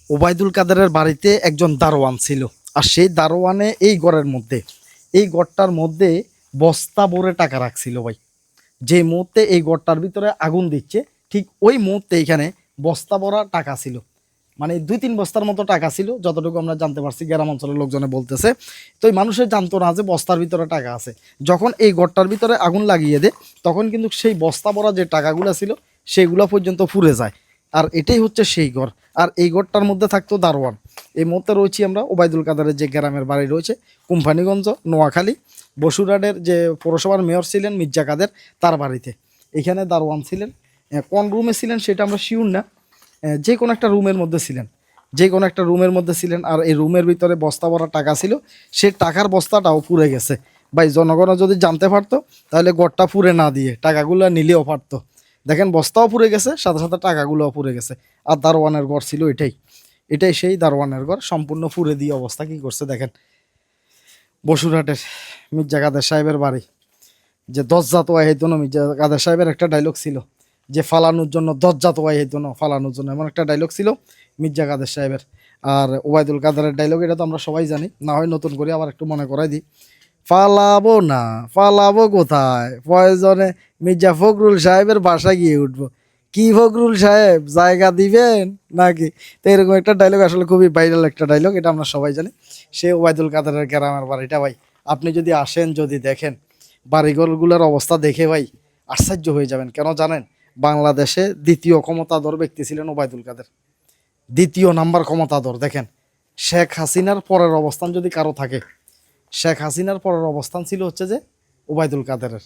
ওবায়দুল কাদেরের বাড়িতে একজন দারোয়ান ছিল। আর সেই দারোয়ানে এই ঘরের মধ্যে, এই ঘরটার মধ্যে বস্তা ভরে টাকা রাখছিল ভাই। যে মুহূর্তে এই ঘরটার ভিতরে আগুন দিচ্ছে, ঠিক ওই মুহূর্তে এখানে বস্তা ভরা টাকা ছিল। মানে 2-3 বস্তার মতো টাকা ছিল, যতটুকু আমরা জানতে পারছি, গ্রাম অঞ্চলের লোকজনে বলতেছে। তো এই মানুষের জানতো না যে বস্তার ভিতরে টাকা আছে। যখন এই ঘরটার ভিতরে আগুন লাগিয়ে দেয়, তখন কিন্তু সেই বস্তা ভরা যে টাকাগুলো ছিল সেগুলো পর্যন্ত পুড়ে যায়। আর এটাই হচ্ছে সেই ঘর। আর এই ঘরটার মধ্যে থাকতো দারোয়ান। এই মুহূর্তে রয়েছি আমরা ওবায়দুল কাদেরের যে গ্রামের বাড়ি রয়েছে, কোম্পানিগঞ্জ, নোয়াখালী, বসুরহাটের যে পৌরসভার মেয়র ছিলেন মির্জা কাদের, তার বাড়িতে। এখানে দারোয়ান ছিলেন। কোন রুমে ছিলেন সেটা আমরা শিওর না। যে কোনো একটা রুমের মধ্যে ছিলেন, যে কোনো একটা রুমের মধ্যে ছিলেন। আর এই রুমের ভিতরে বস্তা ভরা টাকা ছিল, সে টাকার বস্তাটাও পুড়ে গেছে। ভাই, জনগণ যদি জানতে পারতো তাহলে গড়টা পুড়ে না দিয়ে টাকাগুলো নিলেও পারতো। দেখেন, বস্তাও পুড়ে গেছে, সাথে সাথে টাকাগুলোও পুড়ে গেছে। আর দারোয়ানের ঘর ছিল এটাই। এটাই সেই দারোয়ানের ঘর, সম্পূর্ণ পুড়ে দিয়ে অবস্থা কি করছে দেখেন। বসুরহাটের মির্জা কাদের সাহেবের বাড়ি, যে দরজা তোয়াই হইতো না। মির্জা কাদের সাহেবের একটা ডায়লগ ছিল যে ফালানোর জন্য দরজা তোয়াই হইতো না, ফালানোর জন্য, এমন একটা ডায়লগ ছিল মির্জা কাদের সাহেবের। আর ওবায়দুল কাদেরের ডায়লগ, এটা তো আমরা সবাই জানি, না হয় নতুন করে আবার একটু মনে করাই দিই। ফালাবো না, ফালাবো কোথায়, প্রয়োজনে মির্জা ফখরুল সাহেবের বাসায় গিয়ে উঠবো। কি ফখরুল সাহেব, জায়গা দিবেন নাকি? তো এরকম একটা ডায়লগ, আসলে খুবই ভাইরাল একটা ডায়লগ, এটা আমরা সবাই জানি। সে ওবায়দুল কাদেরের গ্রামের বাড়িটা ভাই। আপনি যদি আসেন, যদি দেখেন বাড়িঘরগুলোর অবস্থা দেখে ভাই আশ্চর্য হয়ে যাবেন। কেন জানেন? বাংলাদেশে দ্বিতীয় ক্ষমতাধর ব্যক্তি ছিলেন ওবায়দুল কাদের। দ্বিতীয় নাম্বার ক্ষমতাধর। দেখেন, শেখ হাসিনার পরের অবস্থান যদি কারো থাকে, শেখ হাসিনার পরের অবস্থান ছিল হচ্ছে যে ওবায়দুল কাদেরের।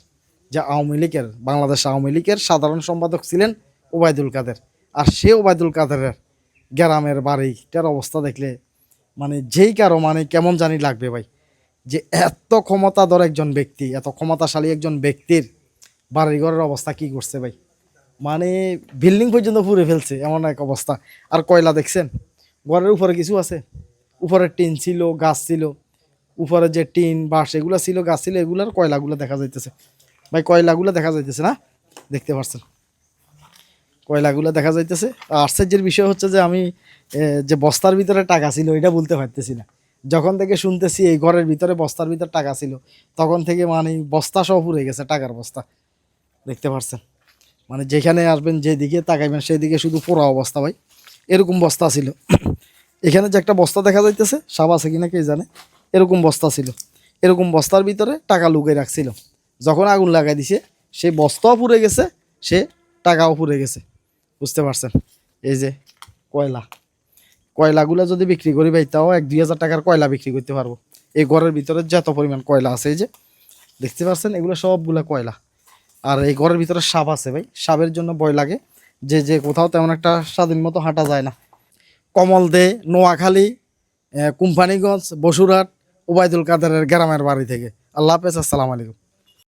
যে আওয়ামী লীগের, বাংলাদেশ আওয়ামী লীগের সাধারণ সম্পাদক ছিলেন ওবায়দুল কাদের। আর সে ওবায়দুল কাদেরের গ্রামের বাড়িটার অবস্থা দেখলে মানে যেই কারো মানে কেমন জানি লাগবে ভাই। যে এত ক্ষমতাধর একজন ব্যক্তি, এত ক্ষমতাশালী একজন ব্যক্তির বাড়িঘরের অবস্থা কি করছে ভাই। মানে বিল্ডিং পর্যন্ত পুড়ে ফেলছে, এমন এক অবস্থা। আর কয়লা দেখছেন, ঘরের উপরে কিছু আছে? উপরে টিন ছিল, গাছ ছিল। উপরে যে টিন বাঁশ এগুলো ছিল, গাছ ছিল, এগুলোর কয়লাগুলো দেখা যাইতেছে ভাই। কয়লাগুলো দেখা যাইতেছে না? দেখতে পাচ্ছেন কয়লাগুলো দেখা যাইতেছে। আশ্চর্যের বিষয় হচ্ছে যে আমি যে বস্তার ভিতরে টাকা ছিল এটা বলতে পারতেছি না। যখন থেকে শুনতেছি এই ঘরের ভিতরে বস্তার ভিতরে টাকা ছিল, তখন থেকে মানে বস্তা সহ পুড়ে গেছে, টাকার বস্তা। দেখতে পাচ্ছেন, মানে যেখানে আসবেন, যেদিকে তাকাইবেন সেদিকে শুধু পোড়া অবস্থা ভাই। এরকম বস্তা ছিল। এখানে যে একটা বস্তা দেখা যাইতেছে, সাপ আছে কিনা কে জানে, এরকম বস্তা ছিল। এরকম বস্তার ভিতরে টাকা লুকিয়ে রাখছিল। যখন আগুন লাগাই দিছে, সেই বস্তাও পুড়ে গেছে, সে টাকাও পুড়ে গেছে। বুঝতে পারছেন? এই যে কয়লা, কয়লাগুলো যদি বিক্রি করি ভাই, তাও 1-2 হাজার টাকার কয়লা বিক্রি করতে পারবো। এই ঘরের ভিতরে যত পরিমাণ কয়লা আছে, এই যে দেখতে পাচ্ছেন, এগুলো সবগুলো কয়লা। আর এই ঘরের ভিতরে সাপ আছে ভাই, সাপের জন্য ভয় লাগে। যে যে কোথাও তেমন একটা স্বাধীন মতো হাঁটা যায় না। কমল দে, নোয়াখালী, কোম্পানিগঞ্জ, বসুরহাট, ওবায়দুল কাদেরের গ্রামের বাড়ি থেকে। আল্লাহ হাফেজ, আসসালামু আলাইকুম।